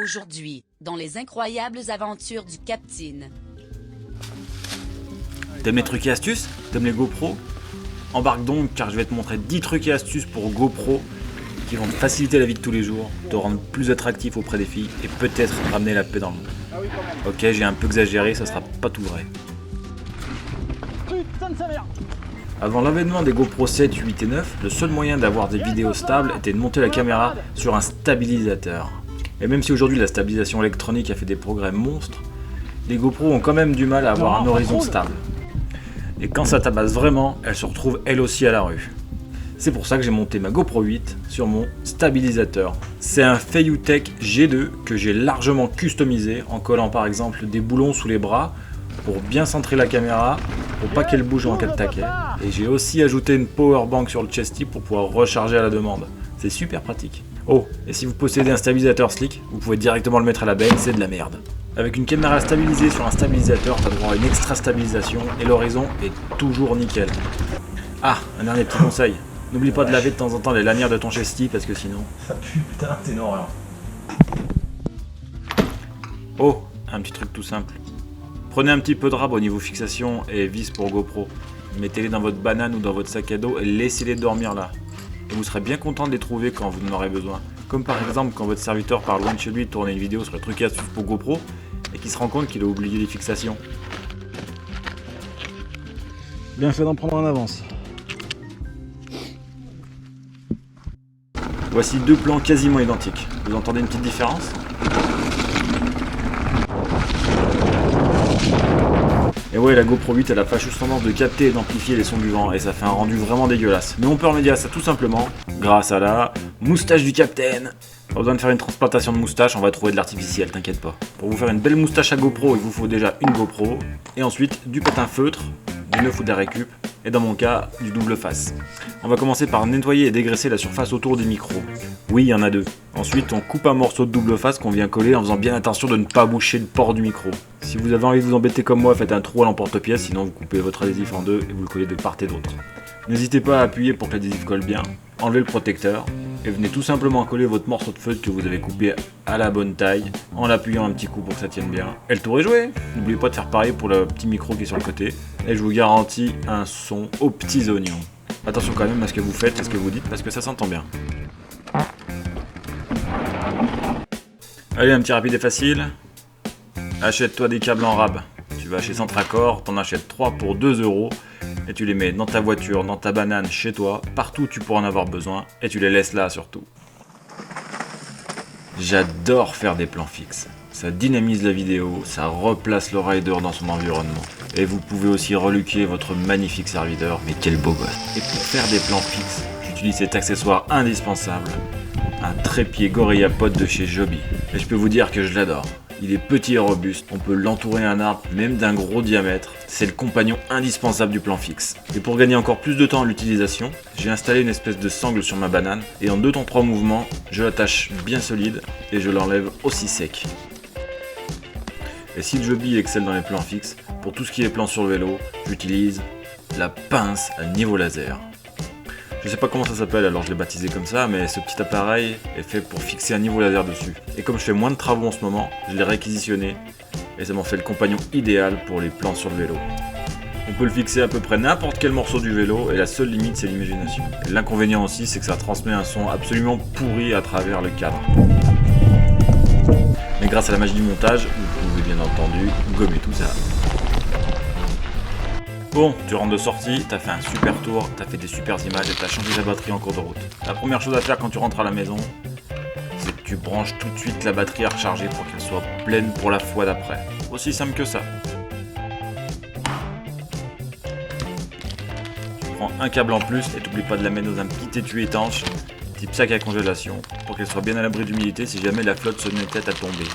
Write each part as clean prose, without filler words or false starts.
Aujourd'hui, dans les incroyables aventures du Captain. T'aimes les trucs et astuces? T'aimes les GoPro? Embarque donc car je vais te montrer 10 trucs et astuces pour GoPro qui vont te faciliter la vie de tous les jours, te rendre plus attractif auprès des filles et peut-être ramener la paix dans le monde. Ok, j'ai un peu exagéré, ça sera pas tout vrai. Avant l'avènement des GoPro 7, 8 et 9, le seul moyen d'avoir des vidéos stables était de monter la caméra sur un stabilisateur. Et même si aujourd'hui la stabilisation électronique a fait des progrès monstres, les GoPro ont quand même du mal à avoir un horizon stable. Et quand ça tabasse vraiment, elle se retrouve elle aussi à la rue. C'est pour ça que j'ai monté ma GoPro 8 sur mon stabilisateur. C'est un Feiyutech G2 que j'ai largement customisé en collant par exemple des boulons sous les bras pour bien centrer la caméra, pour pas qu'elle bouge en cas de taquet. Et j'ai aussi ajouté une power bank sur le chesty pour pouvoir recharger à la demande. C'est super pratique. Oh, et si vous possédez un stabilisateur slick, vous pouvez directement le mettre à la benne, c'est de la merde. Avec une caméra stabilisée sur un stabilisateur, t'as droit à une extra stabilisation et l'horizon est toujours nickel. Ah, un dernier petit conseil. N'oublie pas de laver de temps en temps les lanières de ton chesty parce que sinon... Ça pue, putain, t'es une horreur. Oh, un petit truc tout simple. Prenez un petit peu de rab au niveau fixation et vis pour GoPro. Mettez-les dans votre banane ou dans votre sac à dos et laissez-les dormir là. Et vous serez bien content de les trouver quand vous en aurez besoin. Comme par exemple quand votre serviteur part loin de chez lui tourner une vidéo sur les trucs et astuces pour GoPro et qu'il se rend compte qu'il a oublié les fixations. Bien fait d'en prendre en avance. Voici deux plans quasiment identiques. Vous entendez une petite différence ? Et ouais, la GoPro 8 elle a fâcheuse tendance de capter et d'amplifier les sons du vent et ça fait un rendu vraiment dégueulasse. Mais on peut remédier à ça tout simplement grâce à la moustache du Captain. Pas besoin de faire une transplantation de moustache, on va trouver de l'artificiel, t'inquiète pas. Pour vous faire une belle moustache à GoPro, il vous faut déjà une GoPro et ensuite du patin feutre, du neuf ou de la récup et dans mon cas, du double face. On va commencer par nettoyer et dégraisser la surface autour des micros. Oui, il y en a deux. Ensuite, on coupe un morceau de double face qu'on vient coller en faisant bien attention de ne pas boucher le port du micro. Si vous avez envie de vous embêter comme moi, faites un trou à l'emporte-pièce, sinon vous coupez votre adhésif en deux et vous le collez de part et d'autre. N'hésitez pas à appuyer pour que l'adhésif colle bien, enlevez le protecteur et venez tout simplement coller votre morceau de feutre que vous avez coupé à la bonne taille en l'appuyant un petit coup pour que ça tienne bien. Et le tour est joué. N'oubliez pas de faire pareil pour le petit micro qui est sur le côté et je vous garantis un son aux petits oignons. Attention quand même à ce que vous faites et ce que vous dites parce que ça s'entend bien. Allez, un petit rapide et facile. Achète-toi des câbles en rab. Tu vas chez Centracor, t'en achètes 3 pour 2 € et tu les mets dans ta voiture, dans ta banane, chez toi, partout où tu pourras en avoir besoin et tu les laisses là surtout. J'adore faire des plans fixes. Ça dynamise la vidéo, ça replace le rider dans son environnement. Et vous pouvez aussi reluquer votre magnifique serviteur, mais quel beau gosse. Et pour faire des plans fixes, j'utilise cet accessoire indispensable, un trépied Gorilla Pod de chez Joby. Et je peux vous dire que je l'adore. Il est petit et robuste, on peut l'entourer un arbre, même d'un gros diamètre. C'est le compagnon indispensable du plan fixe. Et pour gagner encore plus de temps à l'utilisation, j'ai installé une espèce de sangle sur ma banane, et en 2-3 mouvements, je l'attache bien solide, et je l'enlève aussi sec. Et si le Joby excelle dans les plans fixes, pour tout ce qui est plan sur le vélo, j'utilise la pince à niveau laser. Je sais pas comment ça s'appelle alors je l'ai baptisé comme ça, mais ce petit appareil est fait pour fixer un niveau laser dessus. Et comme je fais moins de travaux en ce moment, je l'ai réquisitionné et ça m'en fait le compagnon idéal pour les plans sur le vélo. On peut le fixer à peu près n'importe quel morceau du vélo et la seule limite c'est l'imagination. L'inconvénient aussi c'est que ça transmet un son absolument pourri à travers le cadre. Mais grâce à la magie du montage, vous pouvez bien entendu gommer tout ça. Bon, tu rentres de sortie, t'as fait un super tour, t'as fait des super images et t'as changé ta batterie en cours de route. La première chose à faire quand tu rentres à la maison, c'est que tu branches tout de suite la batterie à recharger pour qu'elle soit pleine pour la fois d'après. Aussi simple que ça. Tu prends un câble en plus et t'oublies pas de la mettre dans un petit étui étanche, type sac à congélation, pour qu'elle soit bien à l'abri d'humidité si jamais la flotte se mettait à tomber.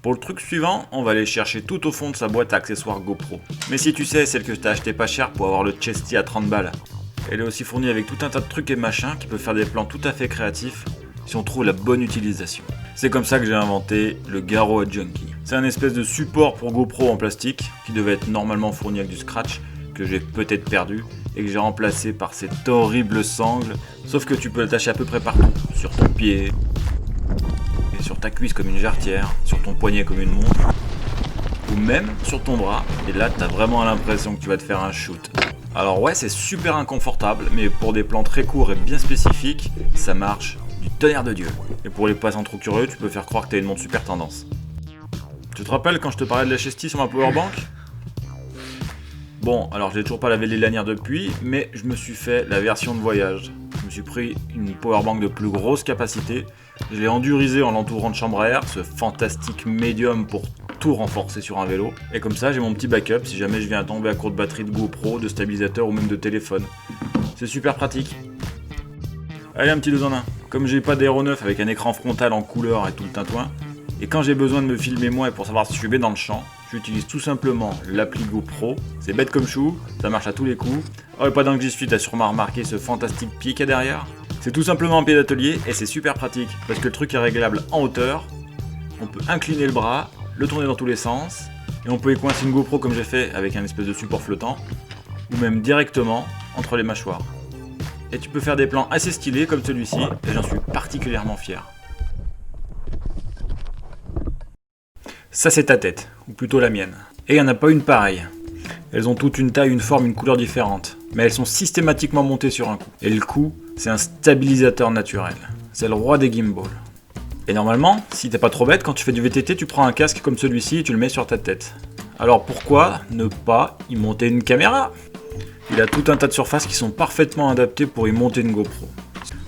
Pour le truc suivant, on va aller chercher tout au fond de sa boîte à accessoires GoPro. Mais si tu sais, celle que je t'ai acheté pas cher pour avoir le chesty à 30 balles. Elle est aussi fournie avec tout un tas de trucs et machins qui peuvent faire des plans tout à fait créatifs si on trouve la bonne utilisation. C'est comme ça que j'ai inventé le Garrow Junkie. C'est un espèce de support pour GoPro en plastique qui devait être normalement fourni avec du scratch que j'ai peut-être perdu et que j'ai remplacé par cette horrible sangle, sauf que tu peux l'attacher à peu près partout, sur ton pied, et sur ta cuisse comme une jarretière, sur ton poignet comme une montre, ou même sur ton bras, et là t'as vraiment l'impression que tu vas te faire un shoot. Alors ouais, c'est super inconfortable, mais pour des plans très courts et bien spécifiques, ça marche du tonnerre de Dieu. Et pour les passants trop curieux, tu peux faire croire que t'as une montre super tendance. Tu te rappelles quand je te parlais de la HST sur ma powerbank ? Bon, alors j'ai toujours pas lavé les lanières depuis, mais je me suis fait la version de voyage. Je me suis pris une powerbank de plus grosse capacité, je l'ai endurisée en l'entourant de chambre à air, ce fantastique médium pour tout renforcer sur un vélo, et comme ça j'ai mon petit backup si jamais je viens à tomber à court de batterie de GoPro, de stabilisateur ou même de téléphone. C'est super pratique. Allez, un petit 2 en 1. Comme j'ai pas d'aéronef avec un écran frontal en couleur et tout le tintouin, et quand j'ai besoin de me filmer moi et pour savoir si je suis bien dans le champ, j'utilise tout simplement l'appli GoPro. C'est bête comme chou, ça marche à tous les coups. Oh, et pas dingue que j'y suis, t'as sûrement remarqué ce fantastique pied qu'il y a derrière. C'est tout simplement un pied d'atelier et c'est super pratique parce que le truc est réglable en hauteur. On peut incliner le bras, le tourner dans tous les sens, et on peut y coincer une GoPro comme j'ai fait avec un espèce de support flottant, ou même directement entre les mâchoires. Et tu peux faire des plans assez stylés comme celui-ci, et j'en suis particulièrement fier. Ça c'est ta tête, ou plutôt la mienne. Et il n'y en a pas une pareille. Elles ont toutes une taille, une forme, une couleur différente, mais elles sont systématiquement montées sur un coup. Et le coup, c'est un stabilisateur naturel. C'est le roi des gimbals. Et normalement, si t'es pas trop bête, quand tu fais du VTT, tu prends un casque comme celui-ci et tu le mets sur ta tête. Alors pourquoi ne pas y monter une caméra ? Il a tout un tas de surfaces qui sont parfaitement adaptées pour y monter une GoPro.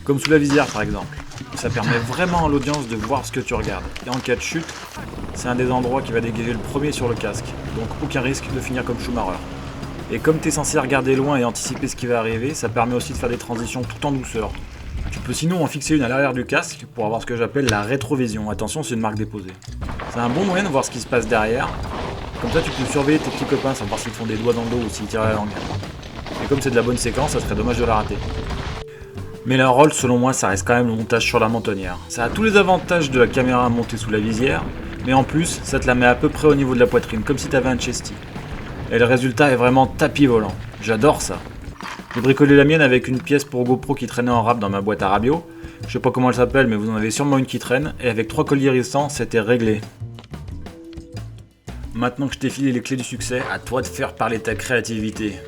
Comme sous la visière par exemple. Ça permet vraiment à l'audience de voir ce que tu regardes. Et en cas de chute, c'est un des endroits qui va dégager le premier sur le casque. Donc aucun risque de finir comme Schumacher. Et comme t'es censé regarder loin et anticiper ce qui va arriver, ça permet aussi de faire des transitions tout en douceur. Tu peux sinon en fixer une à l'arrière du casque pour avoir ce que j'appelle la rétrovision. Attention, c'est une marque déposée. C'est un bon moyen de voir ce qui se passe derrière. Comme ça, tu peux surveiller tes petits copains sans voir s'ils font des doigts dans le dos ou s'ils tirent la langue. Et comme c'est de la bonne séquence, ça serait dommage de la rater. Mais la rôle, selon moi, ça reste quand même le montage sur la mentonnière. Ça a tous les avantages de la caméra montée sous la visière, mais en plus, ça te la met à peu près au niveau de la poitrine, comme si t'avais un chesty. Et le résultat est vraiment tapis volant. J'adore ça. J'ai bricolé la mienne avec une pièce pour GoPro qui traînait en rap dans ma boîte à Rabio. Je sais pas comment elle s'appelle, mais vous en avez sûrement une qui traîne, et avec 3 colliers restants, c'était réglé. Maintenant que je t'ai filé les clés du succès, à toi de faire parler ta créativité.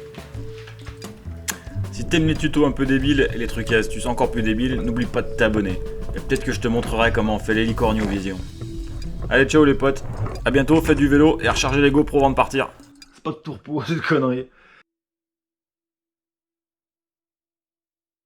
Si t'aimes les tutos un peu débiles et les trucs et astuces encore plus débiles, n'oublie pas de t'abonner. Et peut-être que je te montrerai comment on fait les licornios vision. Allez, ciao les potes. A bientôt, faites du vélo et rechargez les GoPro avant de partir. C'est pas de tourpeau, cette connerie.